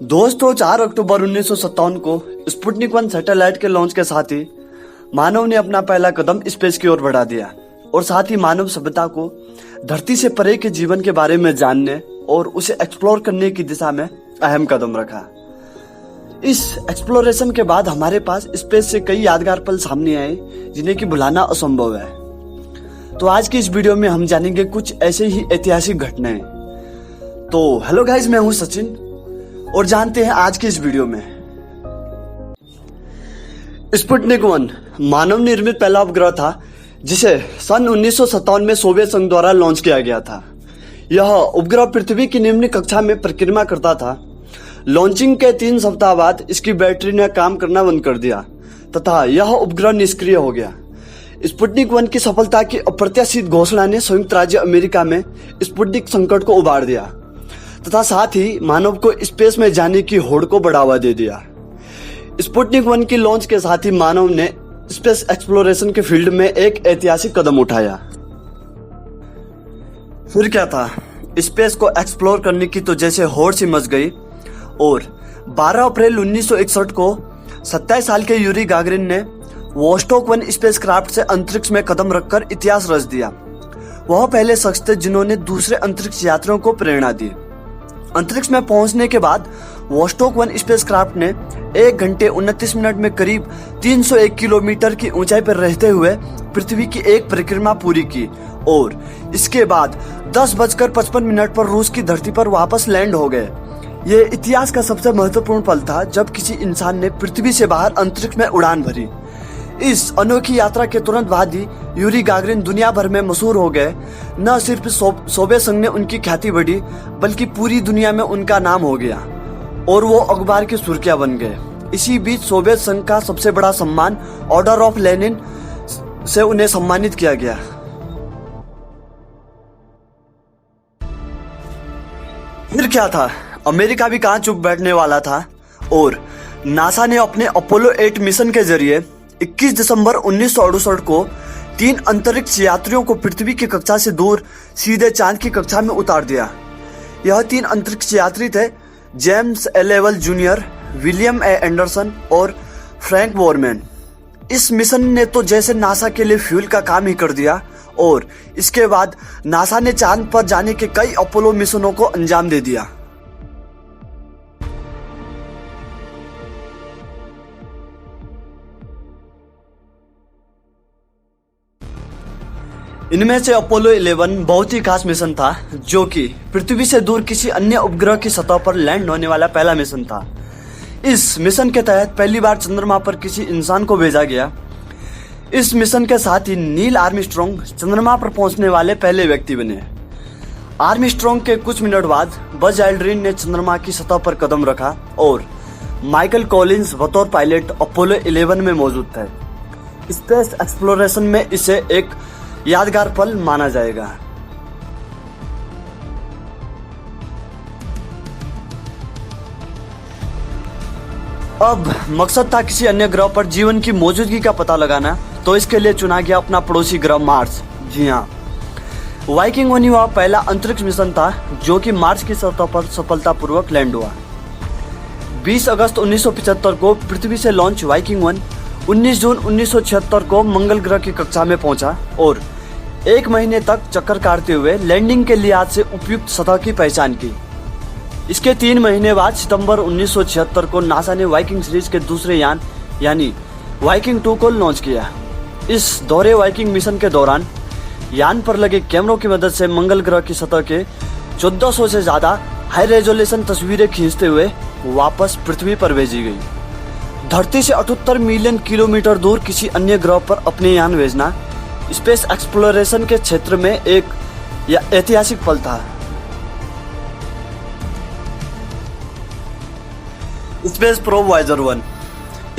दोस्तों 4 अक्टूबर 1957 को Sputnik 1 satellite के लॉन्च के साथ ही मानव ने अपना पहला कदम स्पेस की ओर बढ़ा दिया और साथ ही मानव सभ्यता को धरती से परे के जीवन के बारे में जानने और उसे एक्सप्लोर करने की दिशा में अहम कदम रखा। इस एक्सप्लोरेशन के बाद हमारे पास स्पेस से कई यादगार पल सामने आए जिन्हें कि भुलाना असंभव है। तो आज की इस वीडियो में हम जानेंगे कुछ ऐसे ही ऐतिहासिक घटनाएं। तो हेलो गाइस, मैं हूं सचिन और जानते हैं आज की इस वीडियो में। स्पुतनिक 1 मानव निर्मित पहला उपग्रह था जिसे सन 1957 में सोवियत संघ द्वारा लॉन्च किया गया था। यह उपग्रह पृथ्वी की निम्न कक्षा में परिक्रमा करता था। लॉन्चिंग के 3 सप्ताह बाद इसकी बैटरी ने काम करना बंद कर दिया तथा यह उपग्रह निष्क्रिय हो गया। स्पुतनिक 1 की सफलता की अप्रत्याशित घोषणा ने संयुक्त राज्य अमेरिका में स्पुतनिक संकट को उबार दिया तथा साथ ही मानव को स्पेस में जाने की होड़ को बढ़ावा दे दिया। स्पुतनिक 1 की लॉन्च के साथ ही मानव ने स्पेस एक्सप्लोरेशन के फील्ड में एक ऐतिहासिक कदम उठाया। फिर क्या था, स्पेस को एक्सप्लोर करने की तो जैसे होड़ सी मच गई और 12 अप्रैल 1961 को 27 साल के यूरी गागरिन ने वोस्टॉक 1 स्पेसक्राफ्ट से अंतरिक्ष में कदम रखकर इतिहास रच दिया। वह पहले शख्स थे जिन्होंने दूसरे अंतरिक्ष यात्रियों को प्रेरणा दी। अंतरिक्ष में पहुंचने के बाद वोस्टॉक 1 स्पेसक्राफ्ट ने 1 घंटे 29 मिनट में करीब 301 किलोमीटर की ऊंचाई पर रहते हुए पृथ्वी की एक परिक्रमा पूरी की और इसके बाद 10:55 पर रूस की धरती पर वापस लैंड हो गए। ये इतिहास का सबसे महत्वपूर्ण पल था जब किसी इंसान ने पृथ्वी से बाहर अंतरिक्ष में उड़ान भरी। इस अनोखी यात्रा के तुरंत बाद ही यूरी गागरिन दुनिया भर में मशहूर हो गए। न सिर्फ सोवियत संघ ने उनकी ख्याति बढ़ी बल्कि पूरी दुनिया में उनका नाम हो गया और वो अखबार की सुर्खियां बन गए। इसी बीच सोवियत संघ का सबसे बड़ा सम्मान ऑर्डर ऑफ लेनिन से उन्हें सम्मानित किया गया। फिर क्या था, अमेरिका भी कहां चुप बैठने वाला था और नासा ने अपने अपोलो 8 मिशन के जरिए 21 दिसंबर 1968 को 3 अंतरिक्ष यात्रियों को पृथ्वी की कक्षा से दूर सीधे चांद की कक्षा में उतार दिया। यह 3 अंतरिक्ष यात्री थे जेम्स ए लेवल जूनियर, विलियम ए एंडरसन और फ्रैंक बोरमैन। इस मिशन ने तो जैसे नासा के लिए फ्यूल का काम ही कर दिया और इसके बाद नासा ने चांद पर जाने के कई अपोलो मिशनों को अंजाम दे दिया। इनमें से अपोलो 11 बहुत ही खास मिशन था जो कि पृथ्वी से दूर किसी अन्य उपग्रह की सतह पर लैंड होने वाला पहला मिशन था। इस मिशन के तहत पहली बार चंद्रमा पर किसी इंसान को भेजा गया। इस मिशन के साथ ही नील आर्मस्ट्रॉन्ग चंद्रमा पर पहुंचने वाले पहले व्यक्ति बने। आर्मस्ट्रॉन्ग के कुछ मिनट बाद बज एल्ड्रिन ने चंद्रमा की सतह पर कदम रखा और माइकल कॉलिंस बतौर पायलट अपोलो 11 में मौजूद थे। स्पेस एक्सप्लोरेशन में इसे एक यादगार पल माना जाएगा। अब मकसद था किसी अन्य ग्रह पर जीवन की मौजूदगी का पता लगाना, तो इसके लिए चुना गया अपना पड़ोसी ग्रह मार्स। जी हाँ, वाइकिंग 1 वह पहला अंतरिक्ष मिशन था जो कि मार्स की सतह पर सफलतापूर्वक लैंड हुआ। 20 अगस्त 1975 को पृथ्वी से लॉन्च वाइकिंग 1 19 जून 1976 को मंगल ग्रह की कक्षा में पहुंचा और 1 महीने तक चक्कर काटते हुए लैंडिंग के लिहाज से उपयुक्त सतह की पहचान की। इसके 3 महीने बाद सितंबर 1976 को नासा ने वाइकिंग सीरीज के दूसरे यान यानी वाइकिंग 2 को लॉन्च किया। इस दोहरे वाइकिंग मिशन के दौरान यान पर लगे कैमरों की मदद से मंगल ग्रह की सतह के 1400 से ज्यादा हाई रेजोल्यूशन तस्वीरें खींचते हुए वापस पृथ्वी पर भेजी गई। धरती से 78 मिलियन किलोमीटर दूर किसी अन्य ग्रह पर अपने यान भेजना स्पेस एक्सप्लोरेशन के क्षेत्र में एक ऐतिहासिक पल था। Space probe Voyager 1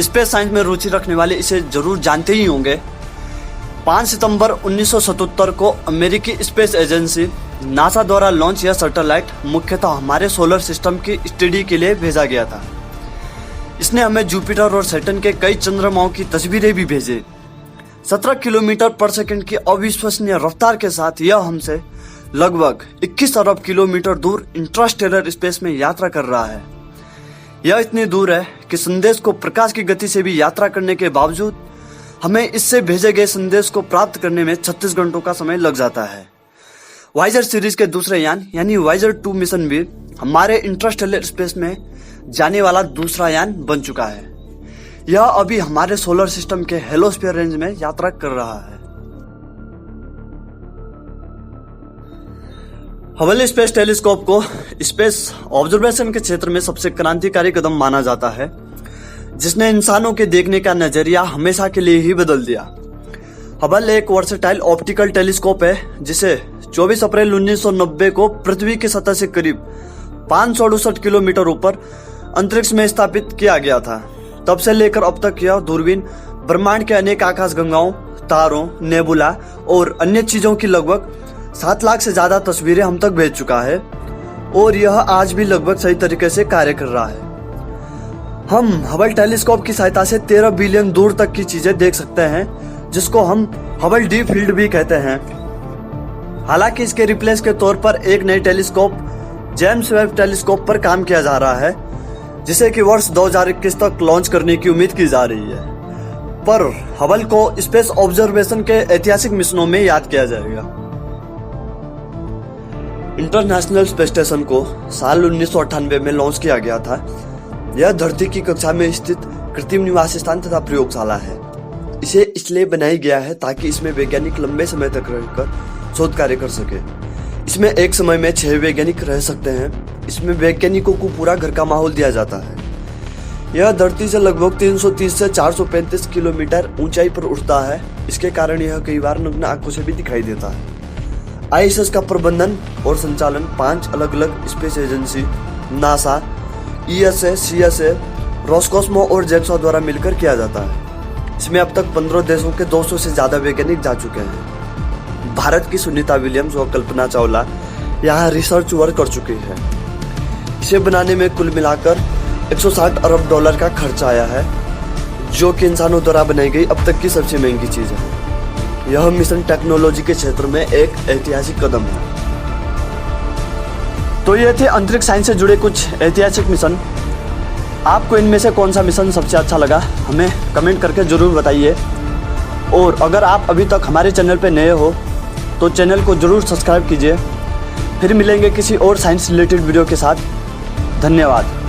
space science में रुचि रखने वाले इसे जरूर जानते ही होंगे। 5 सितंबर 1977 को अमेरिकी स्पेस एजेंसी नासा द्वारा लॉन्च यह सैटेलाइट मुख्यतः हमारे सोलर सिस्टम की स्टडी के लिए भेजा गया था। इसने हमें जुपिटर और सैटर्न के कई चंद्रमाओं की तस्वीरें भी भेजी। 17 किलोमीटर पर सेकंड की अविश्वसनीय रफ्तार के साथ यह हमसे लगभग 21 अरब किलोमीटर दूर इंट्रास्टेलर स्पेस में यात्रा कर रहा है। यह इतनी दूर है कि संदेश को प्रकाश की गति से भी यात्रा करने के बावजूद हमें इससे भेजे गए संदेश को प्राप्त करने में 36 घंटों का समय लग जाता है। वाइजर सीरीज के दूसरे यान यानी वाइजर 2 मिशन भी हमारे इंटरस्टेलर स्पेस में जाने वाला दूसरा यान बन चुका है। यह अभी हमारे सोलर सिस्टम के हेलोस्फीयर रेंज में यात्रा कर रहा है। हबल स्पेस टेलीस्कोप को स्पेस ऑब्जर्वेशन के क्षेत्र में सबसे क्रांतिकारी कदम माना जाता है, जिसने इंसानों के देखने का नजरिया हमेशा के लिए ही बदल दिया। हबल एक वर्सेटाइल ऑप्टिकल टेलीस्कोप है जिसे 24 अप्रैल 1990 को पृथ्वी की सतह से करीब 568 किलोमीटर ऊपर अंतरिक्ष में स्थापित किया गया था। तब से लेकर अब तक यह दूरबीन ब्रह्मांड के अनेक आकाशगंगाओं, तारों, नेबुला और अन्य चीजों की लगभग 7 लाख से ज्यादा तस्वीरें हम तक भेज चुका है और यह आज भी लगभग सही तरीके से कार्य कर रहा है। हम हबल टेलीस्कोप की सहायता से 13 बिलियन दूर तक की चीजें देख सकते हैं, जिसको हम हबल डीप फील्ड भी कहते हैं। हालांकि इसके रिप्लेस के तौर पर एक नई टेलीस्कोप जेम्स वेब टेलीस्कोप पर काम किया जा रहा है, जिसे कि वर्ष 2021 तक लॉन्च करने की उम्मीद की जा रही है। पर हबल को स्पेस ऑब्जर्वेशन के ऐतिहासिक मिशनों में याद किया जाएगा। इंटरनेशनल स्पेस स्टेशन को साल 1998 में लॉन्च किया गया था। यह धरती की कक्षा में स्थित कृत्रिम निवास स्थान तथा प्रयोगशाला है। इसे इसलिए बनाया गया है ताकि इसमें वैज्ञानिक लंबे समय तक रहकर शोध कार्य कर सके। इसमें एक समय में 6 वैज्ञानिक रह सकते हैं। इसमें वैज्ञानिकों को पूरा घर का माहौल दिया जाता है। यह धरती से लगभग 330 से 435 किलोमीटर ऊंचाई पर उड़ता है। इसके कारण यह कई बार नग्न आंखों से भी दिखाई देता है। आईएसएस का प्रबंधन और संचालन 5 अलग अलग space agency NASA, ESA, CSA, Roscosmos और जेक्सा द्वारा मिलकर किया जाता है। इसमें अब तक 15 देशों के 200 से ज्यादा वैज्ञानिक जा चुके हैं। भारत की सुनीता विलियम्स और कल्पना चावला यहाँ रिसर्च वर्क कर चुकी है। इसे बनाने में कुल मिलाकर 160 अरब डॉलर का खर्च आया है, जो कि इंसानों द्वारा बनाई गई अब तक की सबसे महंगी चीज है। यह मिशन टेक्नोलॉजी के क्षेत्र में एक ऐतिहासिक कदम है। तो ये थे अंतरिक्ष साइंस से जुड़े कुछ ऐतिहासिक मिशन। आपको इनमें से कौन सा मिशन सबसे अच्छा लगा, हमें कमेंट करके जरूर बताइए। और अगर आप अभी तक हमारे चैनल पर नए हो तो चैनल को जरूर सब्सक्राइब कीजिए। फिर मिलेंगे किसी और साइंस रिलेटेड वीडियो के साथ। धन्यवाद।